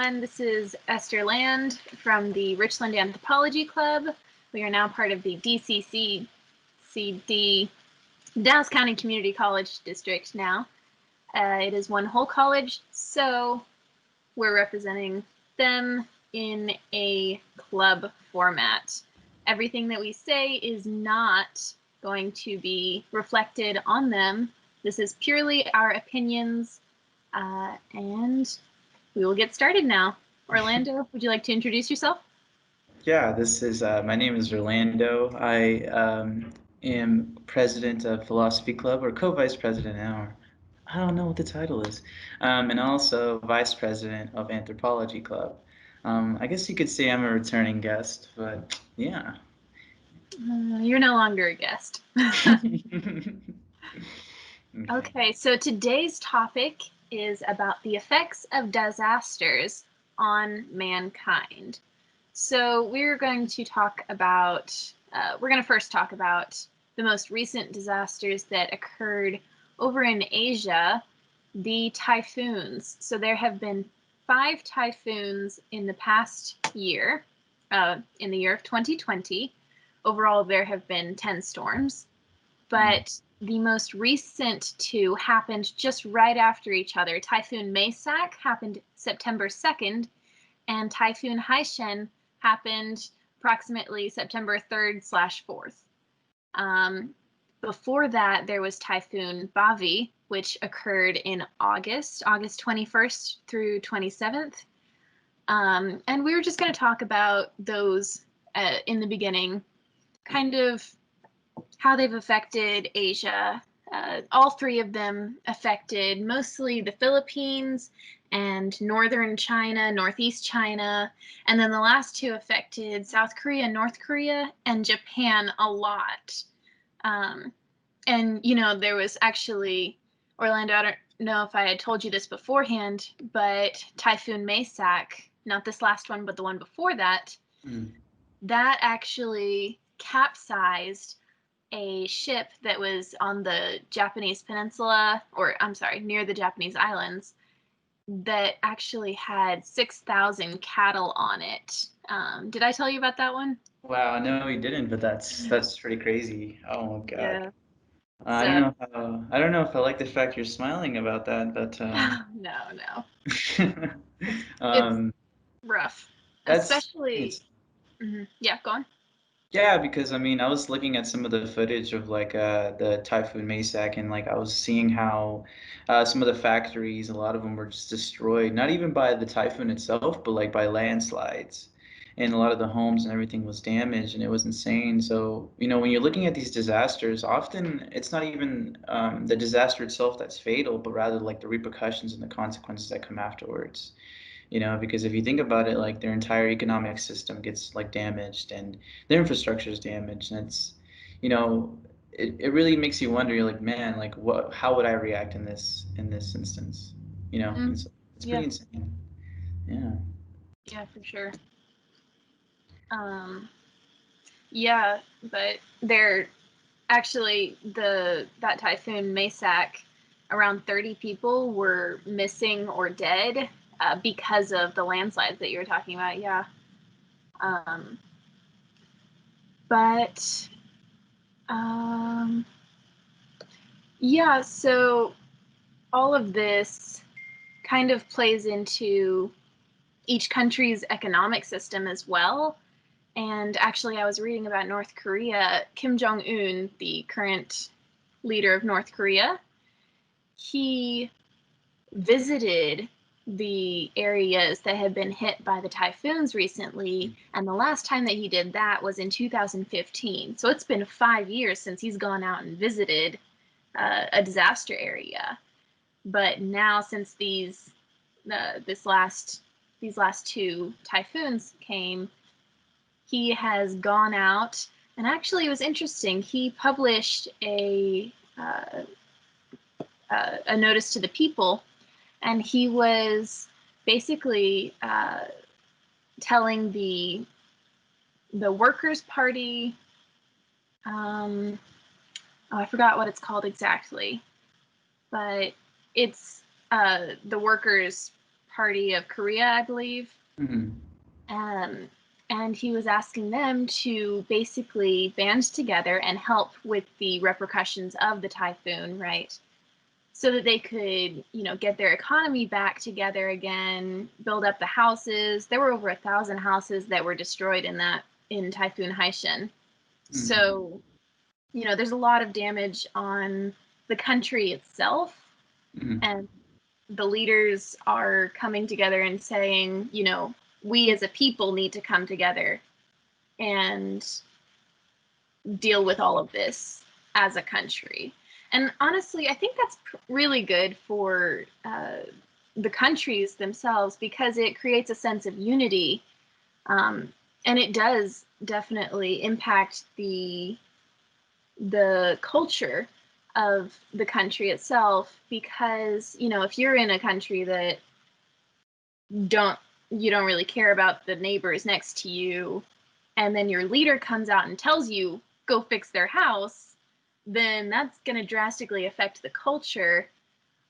everyone. This is Esther Land from the Richland Anthropology Club. We are now part of the DCCD, Dallas County Community College District now. It is one whole college, so we're representing them in a club format. Everything that we say is not going to be reflected on them. This is purely our opinions, and we will get started now. Orlando, would you like to introduce yourself? Yeah, this is my name is Orlando. I am president of Philosophy Club, or co-vice president now. Or I don't know what the title is, and also vice president of Anthropology Club. I guess you could say I'm a returning guest, but yeah. You're no longer a guest. Okay, so today's topic is about the effects of disasters on mankind. So we're going to talk about, first talk about the most recent disasters that occurred over in Asia, the typhoons. So there have been 5 typhoons in the past year, in the year of 2020. Overall, there have been 10 storms, but the most recent 2 happened just right after each other. Typhoon Maysak happened September 2nd, and Typhoon Haishen happened approximately September 3rd/4th. Before that, there was Typhoon Bavi, which occurred in August 21st through 27th. And we were just going to talk about those in the beginning, kind of how they've affected Asia. All 3 of them affected mostly the Philippines and northern China, northeast China, and then the last 2 affected South Korea, North Korea, and Japan a lot. And, you know, there was actually, Orlando, I don't know if I had told you this beforehand, but Typhoon Maysak, not this last one, but the one before that, that actually capsized a ship that was on the Japanese peninsula, or I'm sorry, near the Japanese islands, that actually had 6,000 cattle on it. Did I tell you about that one? Wow, no, you didn't, but that's pretty crazy. Oh my God. Yeah. I don't know if I like the fact you're smiling about that, but No. It's rough. Especially. Yeah, go on. Yeah, because I mean, I was looking at some of the footage of like the Typhoon Maysak, and like I was seeing how some of the factories, a lot of them were just destroyed, not even by the typhoon itself, but like by landslides. And a lot of the homes and everything was damaged, and it was insane. So, you know, when you're looking at these disasters, often it's not even the disaster itself that's fatal, but rather like the repercussions and the consequences that come afterwards. You know, because if you think about it, like their entire economic system gets like damaged and their infrastructure is damaged, and it's, you know, it really makes you wonder. You're like, man, like how would I react in this instance? You know, it's Yeah. pretty insane. Yeah. Yeah, for sure. Yeah, but they're actually that Typhoon Maysak, around 30 people were missing or dead because of the landslides that you were talking about. Yeah. But yeah, so all of this kind of plays into each country's economic system as well. And actually, I was reading about North Korea. Kim Jong-un, the current leader of North Korea, he visited the areas that had been hit by the typhoons recently, and the last time that he did that was in 2015. So it's been 5 years since he's gone out and visited a disaster area. But now, since these last 2 typhoons came, he has gone out, and actually it was interesting. He published a notice to the people, and he was basically telling the Workers' Party. I forgot what it's called exactly, but it's the Workers' Party of Korea, I believe. Hmm. Um, and he was asking them to basically band together and help with the repercussions of the typhoon, right? So that they could, get their economy back together again, build up the houses. There were over 1,000 houses that were destroyed in Typhoon Haishen. Hmm. So, there's a lot of damage on the country itself, Hmm. and the leaders are coming together and saying, we as a people need to come together and deal with all of this as a country. And honestly, I think that's really good for the countries themselves because it creates a sense of unity. And it does definitely impact the culture of the country itself because, if you're in a country that don't you don't really care about the neighbors next to you, and then your leader comes out and tells you go fix their house, then that's going to drastically affect the culture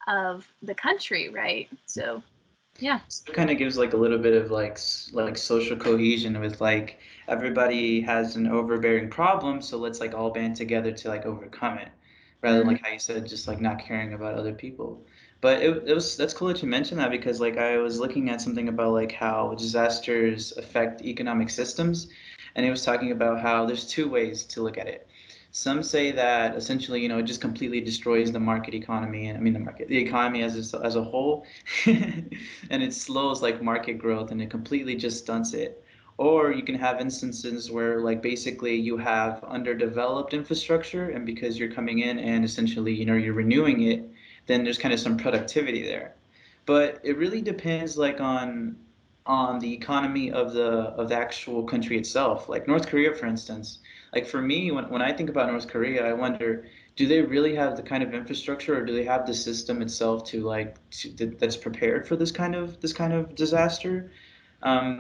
of the country, right? So yeah. So it kind of gives like a little bit of like like social cohesion with like everybody has an overbearing problem, so let's like all band together to like overcome it, rather than Mhm. like how you said, just like not caring about other people. But it was that's cool that you mentioned that because like I was looking at something about like how disasters affect economic systems, and it was talking about how there's two ways to look at it. Some say that essentially, it just completely destroys the market economy, and I mean the economy as a whole, and it slows like market growth, and it completely just stunts it. Or you can have instances where like basically you have underdeveloped infrastructure, and because you're coming in and essentially, you're renewing it, then there's kind of some productivity there. But it really depends like on the economy of the actual country itself. Like North Korea, for instance. Like for me, when I think about North Korea, I wonder, do they really have the kind of infrastructure, or do they have the system itself to that's prepared for this kind of disaster?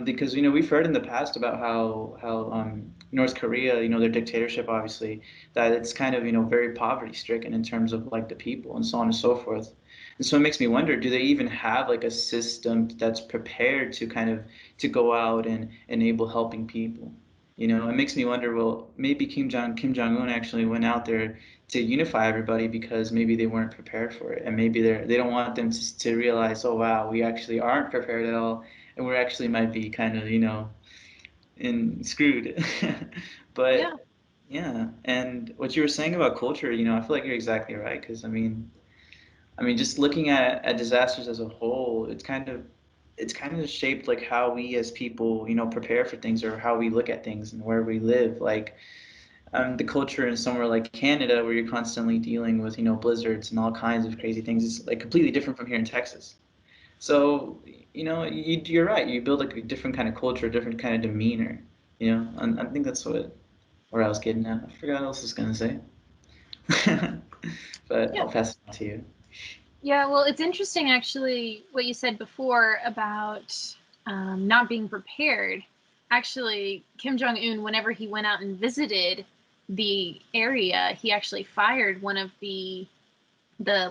Because we've heard in the past about how North Korea, their dictatorship, obviously, that it's kind of very poverty stricken in terms of like the people and so on and so forth. And so it makes me wonder, do they even have like a system that's prepared to kind of to go out and enable helping people? It makes me wonder, well, maybe Kim Jong Un actually went out there to unify everybody because maybe they weren't prepared for it, and maybe they don't want them to realize, oh wow, we actually aren't prepared at all, and we actually might be kind of in screwed. Yeah. But yeah, and what you were saying about culture, I feel like you're exactly right because I mean, just looking at disasters as a whole, it's kind of shaped like how we as people, prepare for things or how we look at things and where we live. Like the culture in somewhere like Canada, where you're constantly dealing with, blizzards and all kinds of crazy things, is like completely different from here in Texas. So, you're right. You build like a different kind of culture, a different kind of demeanor. And I think that's where I was getting at. I forgot what else I was gonna say, but Yeah. I'll pass it on to you. Yeah, well, it's interesting actually what you said before about not being prepared. Actually, Kim Jong Un, whenever he went out and visited the area, he actually fired one of the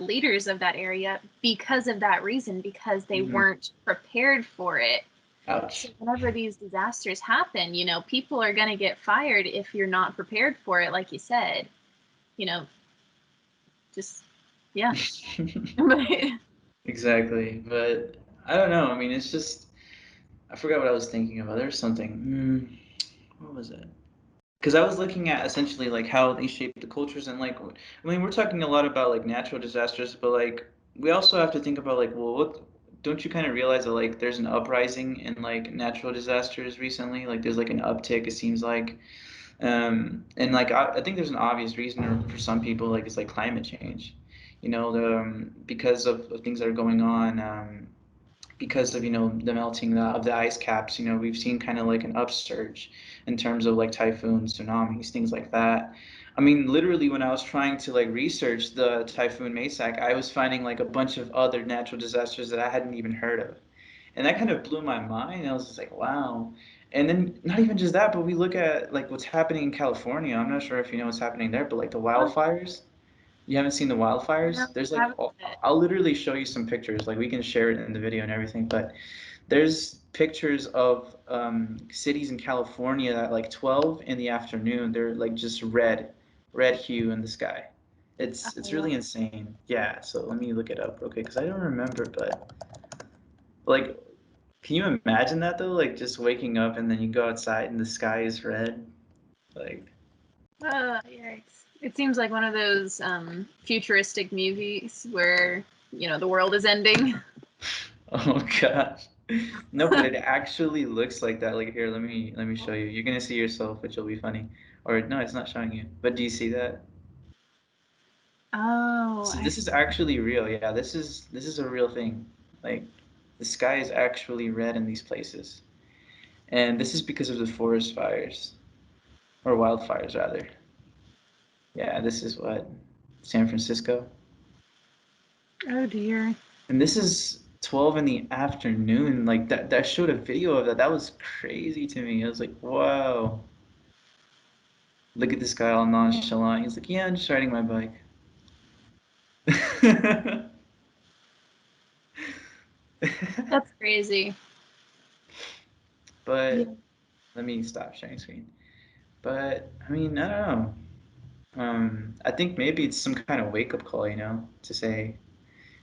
leaders of that area because of that reason, because they Hmm. weren't prepared for it. So Ouch. whenever these disasters happen, people are going to get fired if you're not prepared for it, like you said. You know, just yeah. Exactly, but I don't know. I mean, it's just I forgot what I was thinking about. There's something. What was it? Because I was looking at essentially like how they shape the cultures and like I mean we're talking a lot about like natural disasters, but like we also have to think about like well what don't you kind of realize that like there's an uprising in like natural disasters recently? Like there's like an uptick it seems like. And like I think there's an obvious reason for some people like it's like climate change. Because of things that are going on. Because of the melting of the ice caps, we've seen kind of like an upsurge in terms of like typhoons, tsunamis, things like that. I mean, literally, when I was trying to like research the typhoon Maysak, I was finding like a bunch of other natural disasters that I hadn't even heard of, and that kind of blew my mind. I was just like, wow. And then not even just that, but we look at like what's happening in California. I'm not sure if you know what's happening there, but like the Oh, wildfires. You haven't seen the No, wildfires? There's I like, haven't seen it. I'll literally show you some pictures. Like we can share it in the video and everything. But there's pictures of cities in California at like 12 in the afternoon. They're like just red hue in the sky. It's Oh, really insane. Yeah. So let me look it up, okay? Because I don't remember, but like, can you imagine that though? Like just waking up and then you go outside and the sky is red. Like, yikes. It seems like one of those futuristic movies where, the world is ending. oh gosh. No, but it actually looks like that. Like here, let me show you. You're gonna see yourself, which will be funny. Or no, it's not showing you. But do you see that? Oh, So I this is actually real. Yeah, this is a real thing. Like the sky is actually red in these places. And this is because of the forest fires or wildfires rather. Yeah, this is what San Francisco. Oh dear. And this is 12 in the afternoon. Like that showed a video of that. That was crazy to me. I was like, wow. Look at this guy all nonchalant. He's like, yeah, I'm just riding my bike. That's crazy. Yeah. But let me stop sharing screen. But I mean, I don't know. I think maybe it's some kind of wake up call, to say,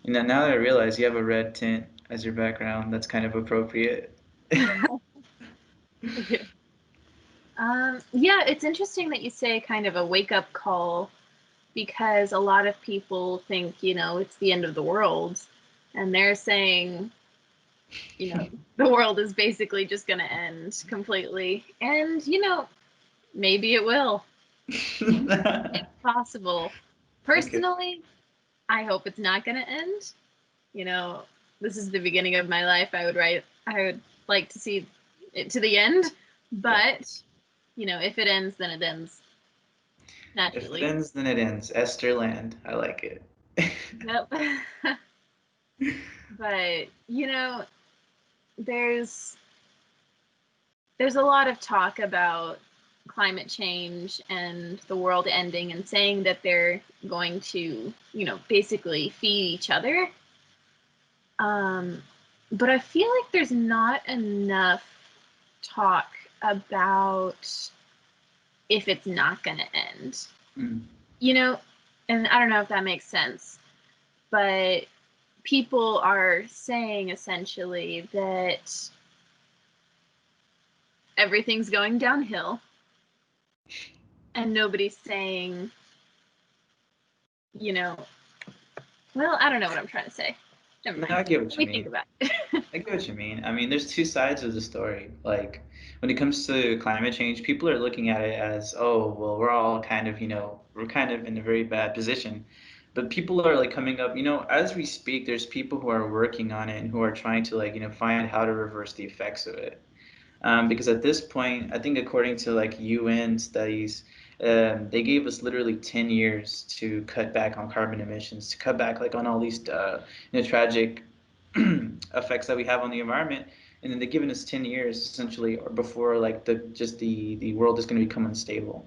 now that I realize you have a red tint as your background, that's kind of appropriate. Yeah. Yeah, it's interesting that you say kind of a wake up call because a lot of people think, it's the end of the world. And they're saying, the world is basically just going to end completely. And, maybe it will. It's possible. Okay. Personally, I hope it's not going to end. You know, this is the beginning of my life. I would like to see it to the end. Yeah. But, if it ends, then it ends If it naturally. ends, then it ends. Esther Land. I like it. Yep. But, there's there's a lot of talk about climate change and the world ending and saying that they're going to, basically feed each other. Um, but I feel like there's not enough talk about if it's not going to end. Mm. You know, and I don't know if that makes sense, but people are saying essentially that everything's going downhill and nobody's saying, you know, well, I don't know what I'm trying to say. Never No, mind. I get Let what you me think mean. about it. I get what you mean. I mean, there's two sides of the story. Like, when it comes to climate change, people are looking at it as, oh, well, we're all kind of, we're kind of in a very bad position. But people are like coming up, as we speak, there's people who are working on it and who are trying to like, find how to reverse the effects of it. Because at this point, I think according to like UN studies, they gave us literally 10 years to cut back on carbon emissions, to cut back like on all these tragic effects that we have on the environment. And then they've given us 10 years essentially or before like the world is going to become unstable.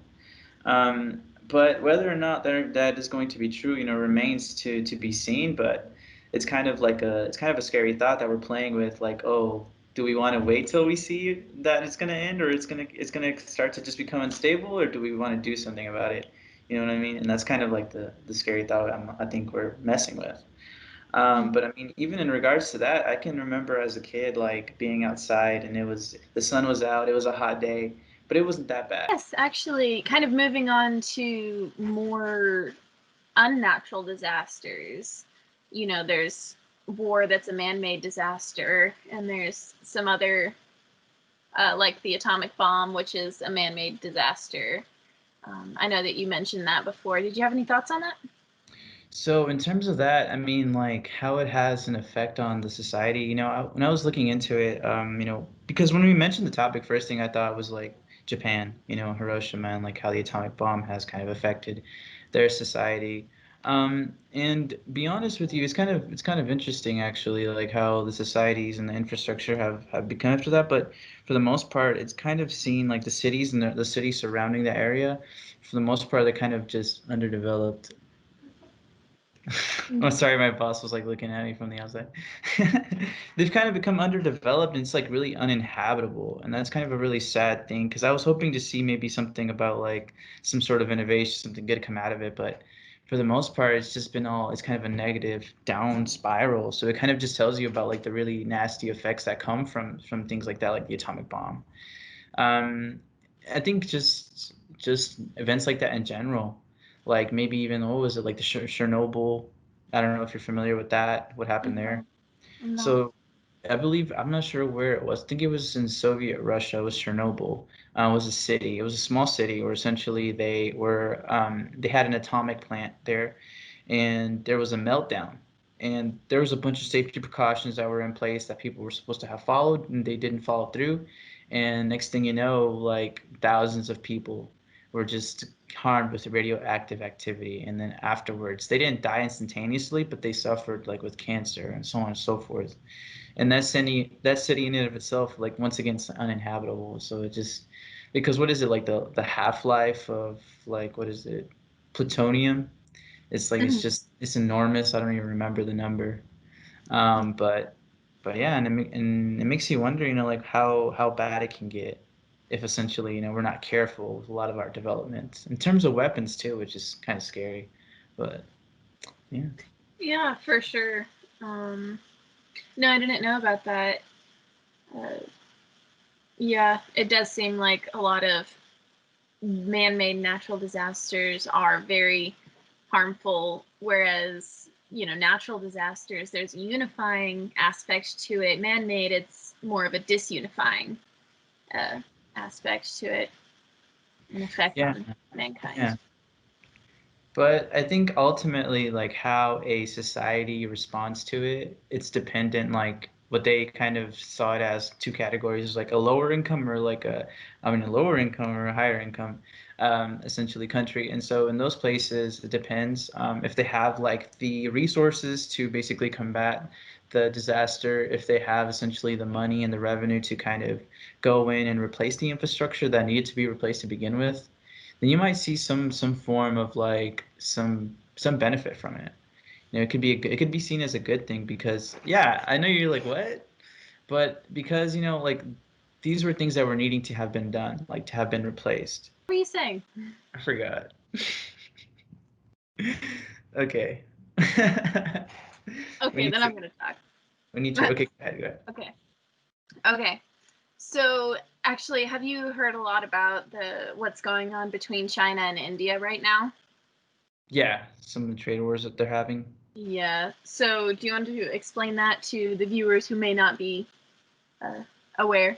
But whether or not that is going to be true, remains to be seen. But it's kind of a scary thought that we're playing with. Like, oh, do we want to wait till we see that it's going to end, or it's going to start to just become unstable, or do we want to do something about it? You know what I mean? And that's kind of like the scary thought I think we're messing with. But I mean, even in regards to that, I can remember as a kid like being outside and the sun was out, it was a hot day, but it wasn't that bad. Yes, actually, kind of moving on to more unnatural disasters. There's war that's a man made disaster, and there's some other, like the atomic bomb, which is a man made disaster. I know that you mentioned that before. Did you have any thoughts on that? So in terms of that, I mean, like how it has an effect on the society, when I was looking into it, because when we mentioned the topic, first thing I thought was like Japan, Hiroshima, and like how the atomic bomb has kind of affected their society. And be honest with you, it's kind of interesting actually, like how the societies and the infrastructure have become after that. But for the most part, it's kind of seen like the cities and the cities surrounding the area, for the most part, they're kind of just underdeveloped. Oh, sorry, my boss was like looking at me from the outside. They've kind of become underdeveloped and it's like really uninhabitable. And that's kind of a really sad thing because I was hoping to see maybe something about like some sort of innovation, something good come out of it. But for the most part, it's just been it's kind of a negative down spiral. So it kind of just tells you about like the really nasty effects that come from things like that, like the atomic bomb. Um, I think just events like that in general, like maybe even what was it like the Chernobyl? I don't know if you're familiar with that. What happened there? No, I'm not. So I believe I'm not sure where it was. I think it was in Soviet Russia. It was Chernobyl. It was a city. It was a small city where essentially they had an atomic plant there, and there was a meltdown. And there was a bunch of safety precautions that were in place that people were supposed to have followed, and they didn't follow through. And next thing you know, like thousands of people were just harmed with radioactive activity. And then afterwards, they didn't die instantaneously, but they suffered like with cancer and so on and so forth. And that city in and of itself, like once again, it's uninhabitable. So it just because what is it like the half life of like what is it plutonium? It's like Mhm. it's enormous. I don't even remember the number. But yeah, and it makes you wonder, like how bad it can get if essentially we're not careful with a lot of our developments in terms of weapons too, which is kind of scary. But yeah. Yeah, for sure. Um, no, I didn't know about that. Uh, yeah, it does seem like a lot of man-made natural disasters are very harmful, whereas natural disasters, there's a unifying aspect to it. Man-made, it's more of a disunifying uh, aspect to it, an effect Yeah. on mankind. Yeah. But I think ultimately, like how a society responds to it, it's dependent. Like what they kind of saw it as two categories, like a lower income or a lower income or a higher income, essentially country. And so in those places, it depends if they have like the resources to basically combat the disaster, if they have essentially the money and the revenue to kind of go in and replace the infrastructure that needed to be replaced to begin with, then you might see some form of like some benefit from it. It could be seen as a good thing because yeah, I know you're like what, but because like these were things that were needing to have been done, like to have been replaced. What are you saying? I forgot. Okay. we Okay, need then to I'm gonna talk. we need to okay, go ahead, go ahead. Okay. Okay. So actually, have you heard a lot about the what's going on between China and India right now? Yeah, some of the trade wars that they're having. Yeah. So do you want to explain that to the viewers who may not be uh, aware?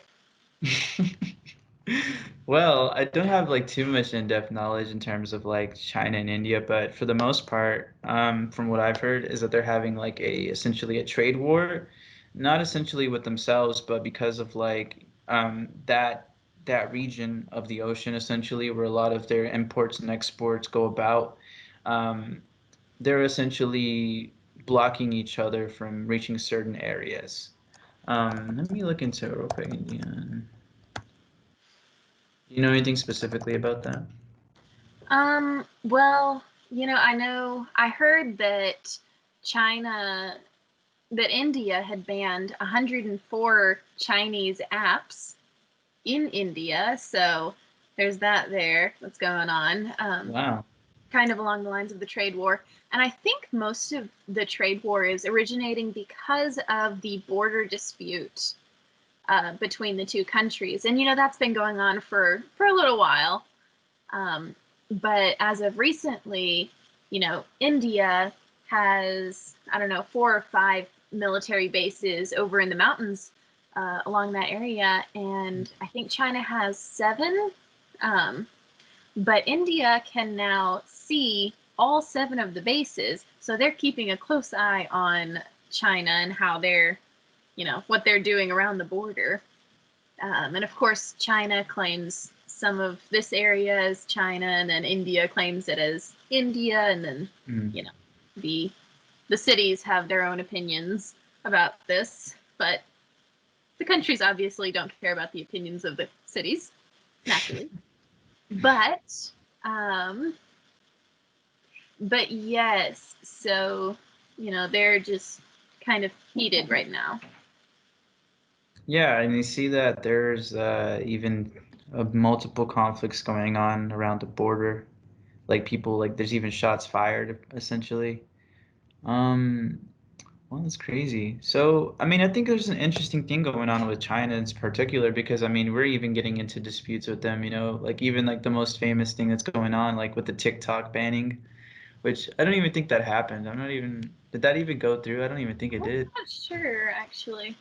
Well, I don't have like too much in-depth knowledge in terms of like China and India, but for the most part, from what I've heard, is that they're having like essentially a trade war, not essentially with themselves, but because of like that region of the ocean essentially where a lot of their imports and exports go about. Um, they're essentially blocking each other from reaching certain areas. Let me look into it real quick. Indian. Do you know anything specifically about that? Well, I heard that China, that India had banned 104 Chinese apps in India. So there's that there. What's going on? Wow. Kind of along the lines of the trade war. And I think most of the trade war is originating because of the border dispute between the two countries. And, that's been going on for a little while. But as of recently, India has, I don't know, 4 or 5 military bases over in the mountains along that area. And I think China has 7. Um, but India can now see all 7 of the bases. So they're keeping a close eye on China and how they're, what they're doing around the border. And of course, China claims some of this area as China, and then India claims it as India, and then Mm. you know the the cities have their own opinions about this, but the countries obviously don't care about the opinions of the cities, naturally. But um, but yes, so they're just kind of heated right now. Yeah, and you see that there's even multiple conflicts going on around the border. Like people, like there's even shots fired, essentially. Um, well, that's crazy. So, I mean, I think there's an interesting thing going on with China in particular because, I mean, we're even getting into disputes with them, like even like the most famous thing that's going on, like with the TikTok banning, which I don't even think that happened. I'm not even, did that even go through? I don't even think it I'm did not sure, actually.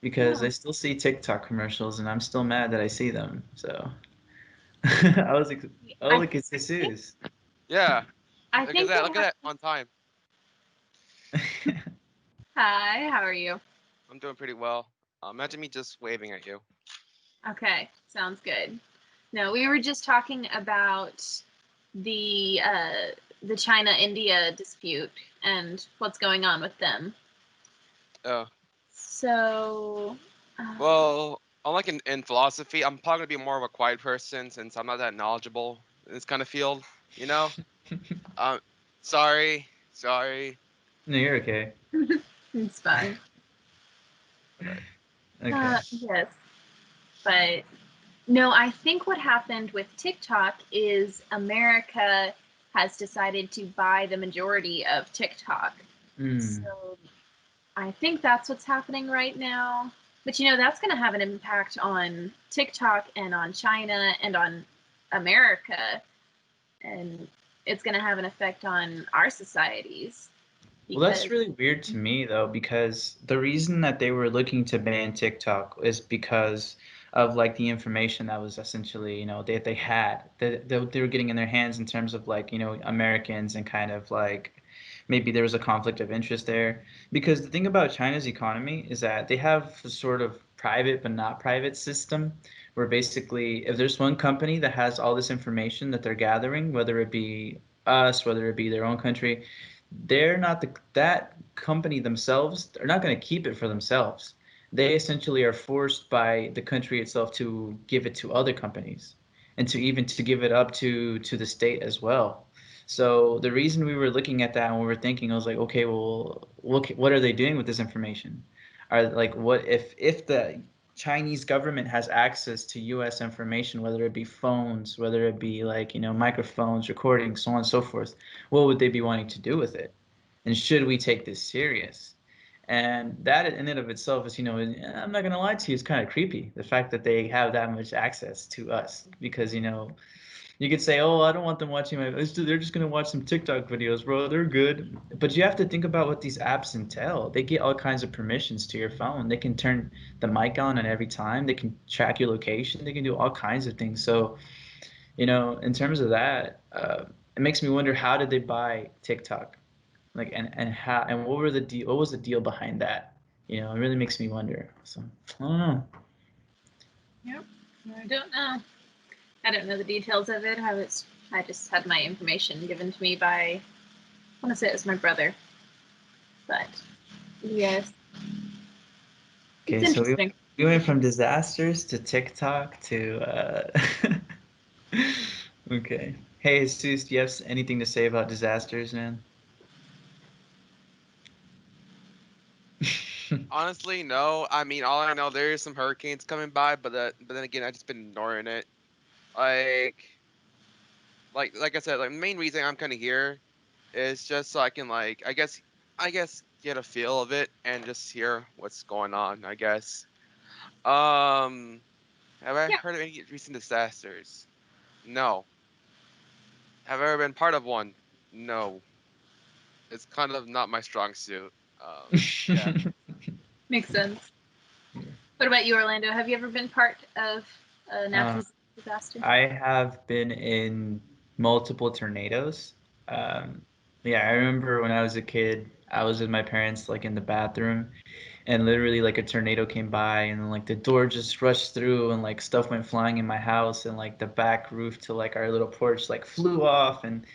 because Yeah, I still see TikTok commercials and I'm still mad that I see them. So I was like, oh, I look, it's I think Jesus. Yeah, I look at think that. what Look at that happened. on time. Hi, how are you? I'm doing pretty well. Imagine me just waving at you. Okay, sounds good. No, we were just talking about the uh, the China-India dispute and what's going on with them. Oh, So, well, unlike in philosophy, I'm probably gonna be more of a quiet person since I'm not that knowledgeable in this kind of field. You know. Um, sorry. No, you're okay. it's fine. Okay. Okay. Yes, but no, I think what happened with TikTok is America has decided to buy the majority of TikTok. Hmm. So I think that's what's happening right now. But that's going to have an impact on TikTok and on China and on America. And it's going to have an effect on our societies Well, that's because, really weird to me though, because the reason that they were looking to ban TikTok is because of like the information that was essentially, they had that they were getting in their hands in terms of like, Americans and kind of like maybe there was a conflict of interest there. Because the thing about China's economy is that they have a sort of private but not private system where basically if there's one company that has all this information that they're gathering, whether it be us, whether it be their own country, they're not that company themselves, they're not going to keep it for themselves. They essentially are forced by the country itself to give it to other companies and to even to give it up to the state as well. So the reason we were looking at that and we were thinking, I was like, okay, well, what are they doing with this information? Are like what if the Chinese government has access to US information, whether it be phones, whether it be like, microphones, recordings, so on and so forth, what would they be wanting to do with it? And should we take this serious? And that in and of itself is, I'm not gonna lie to you, it's kind of creepy. The fact that they have that much access to us, because you could say, oh, I don't want them watching my. They're just gonna watch some TikTok videos, bro. They're good, but you have to think about what these apps entail. They get all kinds of permissions to your phone. They can turn the mic on at every time. They can track your location. They can do all kinds of things. So, in terms of that, it makes me wonder how did they buy TikTok? Like and how and what was the deal behind that? It really makes me wonder. So I don't know. yep, I don't know. I don't know the details of it. I just had my information given to me by, I want to say it was my brother. But yes, it's Okay, so interesting. we went from disasters to TikTok to okay. Hey, Jesus, do you have anything to say about disasters, man? Honestly, no. I mean, all I know there is some hurricanes coming by, but then again, I just been ignoring it. Like like I said, like the main reason I'm kind of here is just so I can I guess get a feel of it and just hear what's going on. I guess. Um, have I Yeah. heard of any recent disasters? No. Have I ever been part of one? No. It's kind of not my strong suit. Yeah. Makes sense. What about you, Orlando? Have you ever been part of a Uh, natural disaster? I have been in multiple tornadoes. Um, yeah, I remember when I was a kid, I was with my parents like in the bathroom, and literally like a tornado came by, and like the door just rushed through, and like stuff went flying in my house, and like the back roof to like our little porch like flew off, and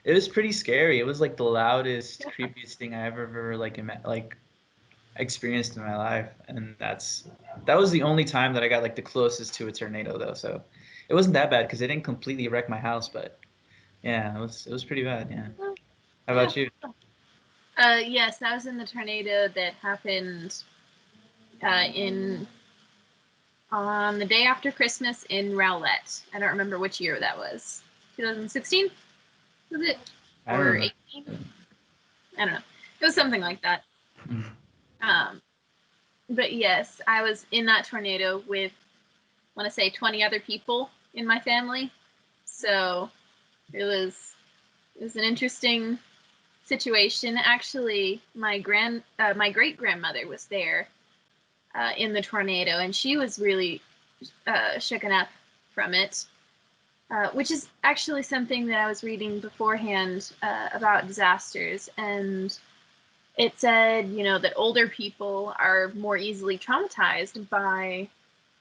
it was pretty scary. It was like the loudest, creepiest thing I ever like experienced in my life, and that was the only time that I got like the closest to a tornado though. So it wasn't that bad because it didn't completely wreck my house, but Yeah, it was pretty bad. Yeah. How Yeah. about you? Yes, I was in the tornado that happened in on the day after Christmas in Rowlett. I don't remember which year that was. 2016 was it, I don't or remember. 18? I don't know. It was something like that. Mm. Um, but yes, I was in that tornado with, I want to say, 20 other people in my family. So it was an interesting situation. Actually, my great grandmother was there in the tornado, and she was really shooken up from it. Which is actually something that I was reading beforehand about disasters, and it said, that older people are more easily traumatized by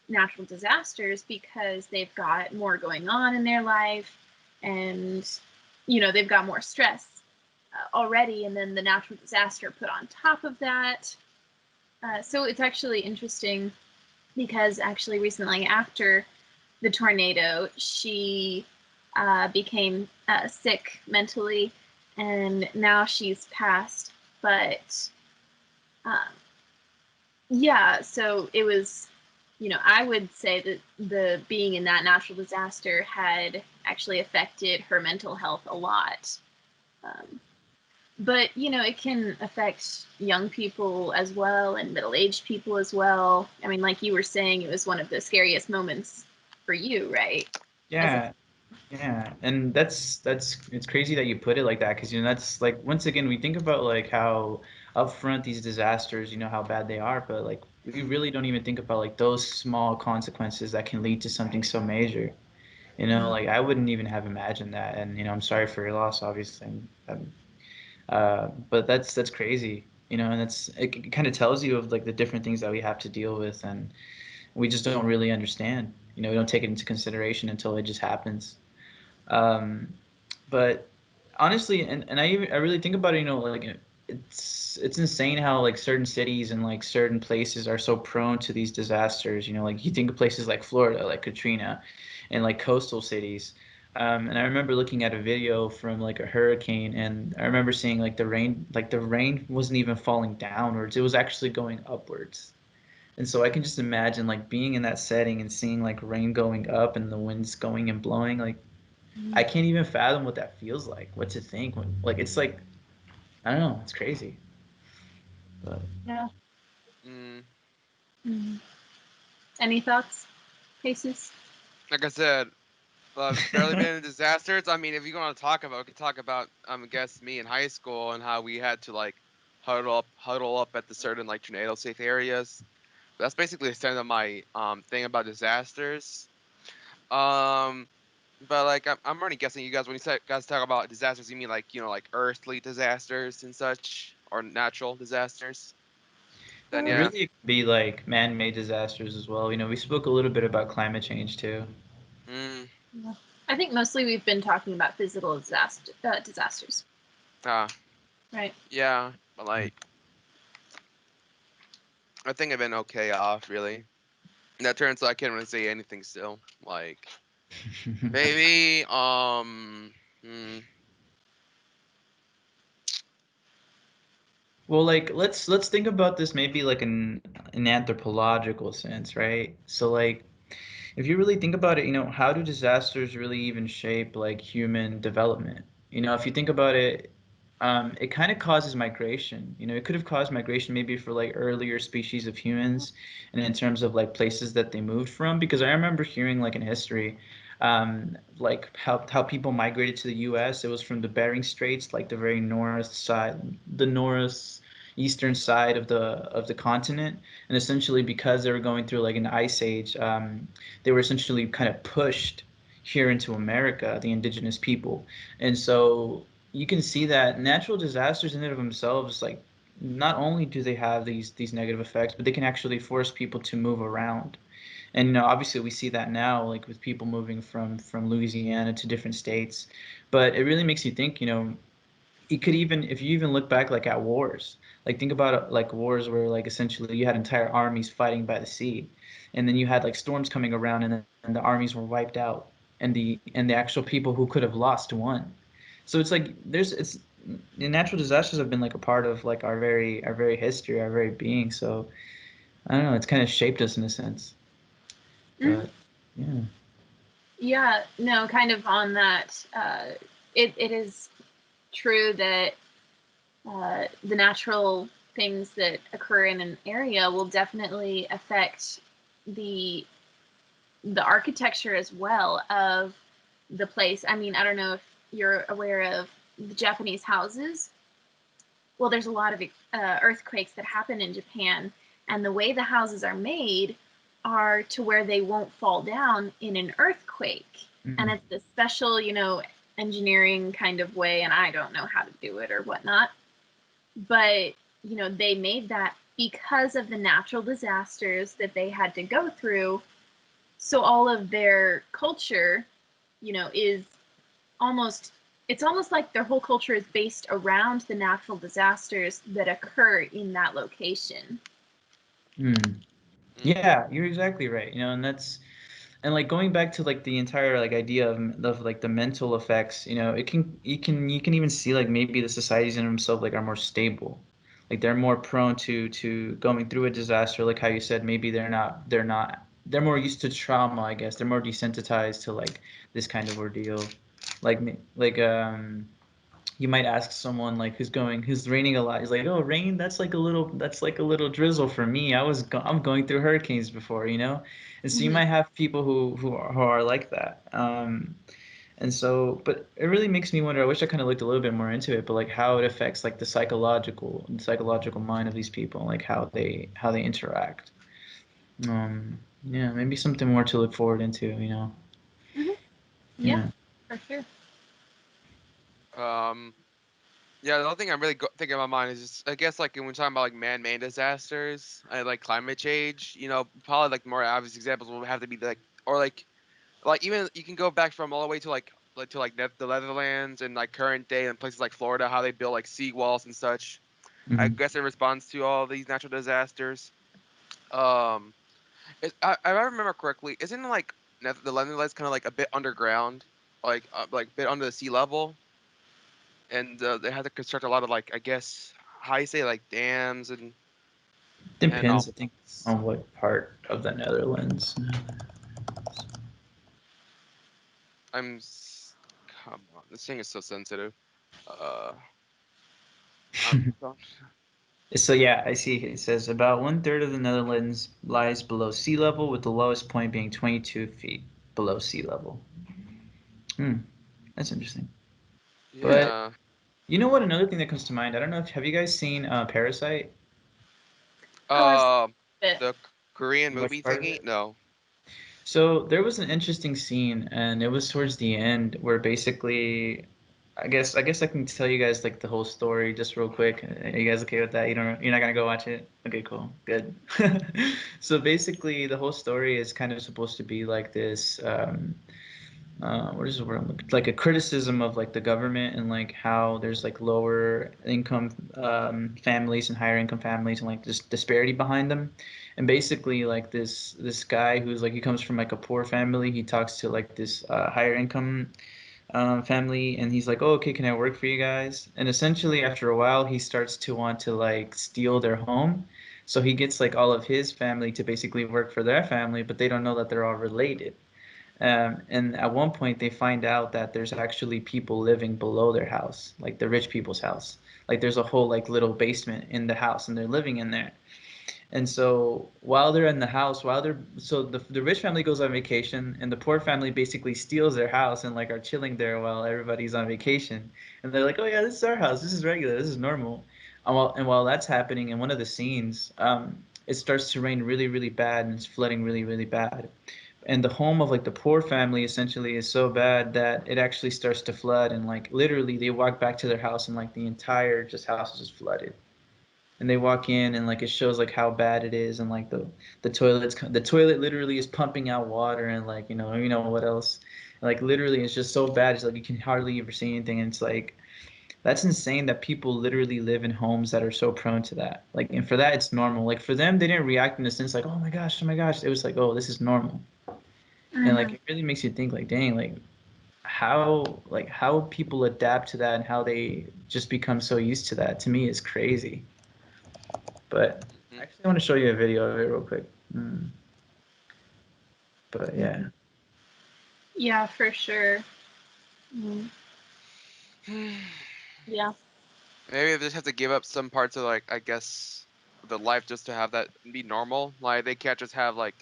natural disasters because they've got more going on in their life, and they've got more stress already, and then the natural disaster put on top of that. So it's actually interesting because actually recently after the tornado, she became sick mentally, and now she's passed. But um, yeah, so it was, I would say that the being in that natural disaster had actually affected her mental health a lot. Um, but it can affect young people as well and middle-aged people as well. I mean, like you were saying, it was one of the scariest moments for you, right? As a Yeah, yeah, and that's it's crazy that you put it like that because that's like once again we think about like how upfront these disasters, how bad they are, but like we really don't even think about like those small consequences that can lead to something so major. Like I wouldn't even have imagined that, and I'm sorry for your loss, obviously. But that's crazy, and it kind of tells you of like the different things that we have to deal with, and we just don't really understand. We don't take it into consideration until it just happens. Um, but honestly, and I really think about it, like it's insane how like certain cities and like certain places are so prone to these disasters. Like you think of places like Florida, like Katrina, and like coastal cities. And I remember looking at a video from like a hurricane, and I remember seeing like the rain wasn't even falling downwards; it was actually going upwards. And so I can just imagine like being in that setting and seeing like rain going up and the winds going and blowing. Like I can't even fathom what that feels like. What to think when like it's like I don't know. It's crazy. But Yeah. Mm, Mhm. Any thoughts, Jesus? like I said, barely been in disasters. I mean, if you're gonna talk about, we could talk about, I guess me in high school and how we had to like huddle up at the certain like tornado safe areas. That's basically the extent of my thing about disasters. Um, but like I'm already guessing you guys when you say guys talk about disasters, you mean like like earthly disasters and such or natural disasters. Then yeah. really, it could be like man-made disasters as well. We spoke a little bit about climate change too. Mm, Yeah. I think mostly we've been talking about physical disasters, ah, right? yeah, but like I think I've been okay off really. And that turns out I can't really say anything still. Like maybe hmm, Well, like let's think about this maybe like in an anthropological sense, right? So like if you really think about it, how do disasters really even shape like human development? If you think about it, it kind of causes migration. It could have caused migration maybe for like earlier species of humans, and in terms of like places that they moved from. Because I remember hearing like in history, like how people migrated to the U.S. It was from the Bering Straits, like the very north side, the northeastern side of the continent, and essentially because they were going through like an ice age, they were essentially kind of pushed here into America, the indigenous people. And so you can see that natural disasters in and of themselves, like not only do they have these negative effects, but they can actually force people to move around. And obviously we see that now, like with people moving from Louisiana to different states. But it really makes you think, it could even if you even look back like at wars, like think about it, like wars where like essentially you had entire armies fighting by the sea, and then you had like storms coming around and then the armies were wiped out. and the actual people who could have lost one. So it's like the natural disasters have been like a part of like our very history, our very being. So I don't know, it's kind of shaped us in a sense. Mhm. But yeah. Yeah, no, kind of on that. It is true that the natural things that occur in an area will definitely affect the the architecture as well of the place. I mean, I don't know if you're aware of the Japanese houses. Well, there's a lot of earthquakes that happen in Japan, and the way the houses are made are to where they won't fall down in an earthquake. And Mm. it's this special, engineering kind of way, and I don't know how to do it or whatnot. But, they made that because of the natural disasters that they had to go through. So all of their culture, is almost it's almost like their whole culture is based around the natural disasters that occur in that location. Mm. Yeah, you're exactly right. And like going back to like the entire like idea of like the mental effects, you can even see like maybe the societies in themselves like are more stable. Like they're more prone to going through a disaster, like how you said, maybe they're more used to trauma, I guess. They're more desensitized to like this kind of ordeal. Like you might ask someone like who's raining a lot. He's like, "Oh, rain, that's like a little drizzle for me. I'm going through hurricanes before, you know?" And so you Mm-hmm. might have people who are like that. And so, but it really makes me wonder. I wish I kind of looked a little bit more into it, but like how it affects like the psychological mind of these people, like how they interact. Yeah, maybe something more to look forward into, you know? Mm-hmm. Yeah, Yeah. for sure. Um, yeah, the other thing I'm really thinking in my mind is just, I guess, like when we're talking about like man-made disasters, like climate change. Probably like more obvious examples will have to be like, or like even you can go back from all the way to the Netherlands and like current day and places like Florida, how they build like seawalls and such. I Hmm. guess in response to all these natural disasters. Um, if I remember correctly, isn't like the Netherlands kind of like a bit underground, like a bit under the sea level, and they had to construct a lot of like I guess how you say like dams and Depends, I think, on what part of the Netherlands. I'm come on, this thing is so sensitive. Uh, I'm So yeah, I see. It says about one-third of the Netherlands lies below sea level, with the lowest point being 22 feet below sea level. Hmm, that's interesting. But yeah. you know what? Another thing that comes to mind. I don't know if have you guys seen Parasite? Oh, I've seen Uh, it. the Korean You watched movie part of thingy? it? No. So there was an interesting scene, and it was towards the end where basically, I guess I can tell you guys like the whole story just real quick. Are you guys okay with that? You're not gonna go watch it? Okay, cool, good. So basically, the whole story is kind of supposed to be like this. What is the word I'm looking like a criticism of like the government and like how there's like lower income families and higher income families and like this disparity behind them. And basically like this guy who's like he comes from like a poor family, he talks to like this higher income family, and he's like, "Oh, okay, can I work for you guys?" And essentially after a while he starts to want to like steal their home. So he gets like all of his family to basically work for their family, but they don't know that they're all related. And at one point, they find out that there's actually people living below their house, like the rich people's house. Like there's a whole like little basement in the house, and they're living in there. And so while they're in the house, the rich family goes on vacation, and the poor family basically steals their house and like are chilling there while everybody's on vacation. And they're like, "Oh yeah, this is our house. This is regular. This is normal." And while that's happening, in one of the scenes, it starts to rain really, really bad, and it's flooding really, really bad, and the home of like the poor family essentially is so bad that it actually starts to flood, and like literally they walk back to their house and like the entire just house is just flooded, and they walk in and like it shows like how bad it is, and like the toilet literally is pumping out water, and like you know what else, like literally it's just so bad, it's like you can hardly ever see anything, and it's like that's insane that people literally live in homes that are so prone to that, like, and for that it's normal, like for them they didn't react in a sense like oh my gosh, it was like, oh, this is normal. And like it really makes you think like, dang, like how people adapt to that and how they just become so used to that, to me is crazy. But actually I want to show you a video of it real quick. But yeah. Yeah, for sure. Yeah. Maybe they just have to give up some parts of, like, I guess, the life just to have that be normal. Like, they can't just have, like,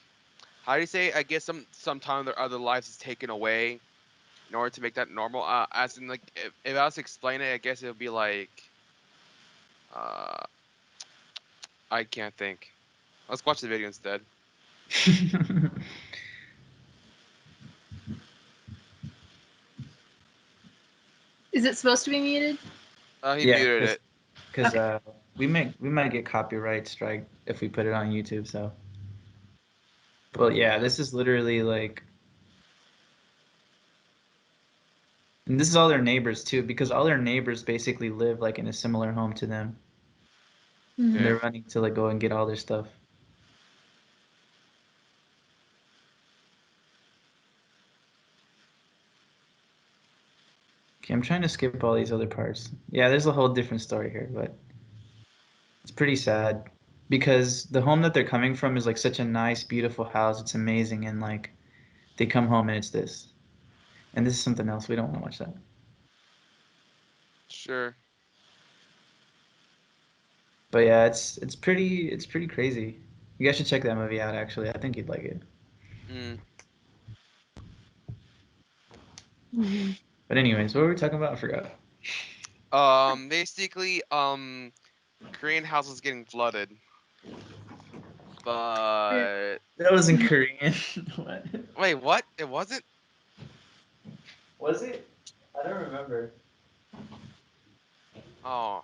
how do you say? I guess sometime their other lives is taken away in order to make that normal. As in, like, if I was to explain it, I guess it would be like, I can't think. Let's watch the video instead. Is it supposed to be muted? He muted it. Because we might get copyright strike if we put it on YouTube. So, but yeah, this is literally like, and this is all their neighbors too, because all their neighbors basically live like in a similar home to them. And they're running to like go and get all their stuff. Okay, I'm trying to skip all these other parts. Yeah, there's a whole different story here, but it's pretty sad because the home that they're coming from is like such a nice, beautiful house. It's amazing, and like they come home and it's this, and this is something else. We don't want to watch that. Sure. But yeah, it's pretty crazy. You guys should check that movie out. Actually, I think you'd like it. But anyways, what were we talking about? I forgot. Basically, Korean houses getting flooded. But That was in Korean. What? wait, what? It wasn't? Was it? I don't remember. Oh,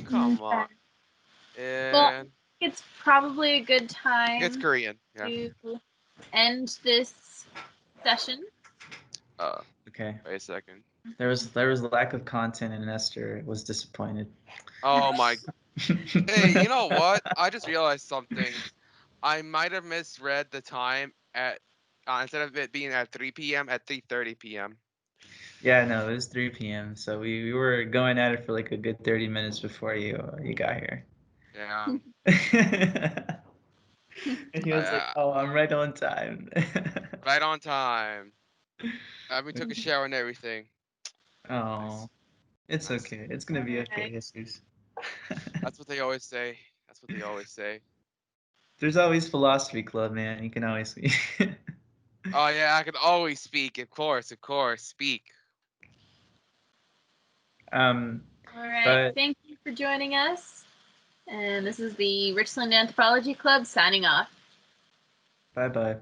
come on. Well, it's probably a good time. It's Korean. Yeah. To end this session. Okay. Wait a second. There was lack of content, and Esther was disappointed. Oh my. Hey, you know what? I just realized something. I might have misread the time at instead of it being at 3 p.m. at 3:30 p.m. Yeah, no, it was 3 p.m. So we were going at it for like a good 30 minutes before you got here. Yeah. And he was like, "Oh, I'm right on time." Right on time. We took a shower and everything. Oh, it's okay. It's gonna be okay, Jesus. That's what they always say. That's what they always say. There's always philosophy club, man. You can always. Oh yeah, I can always speak. Of course, speak. All right. But thank you for joining us. And this is the Richland Anthropology Club signing off. bye bye.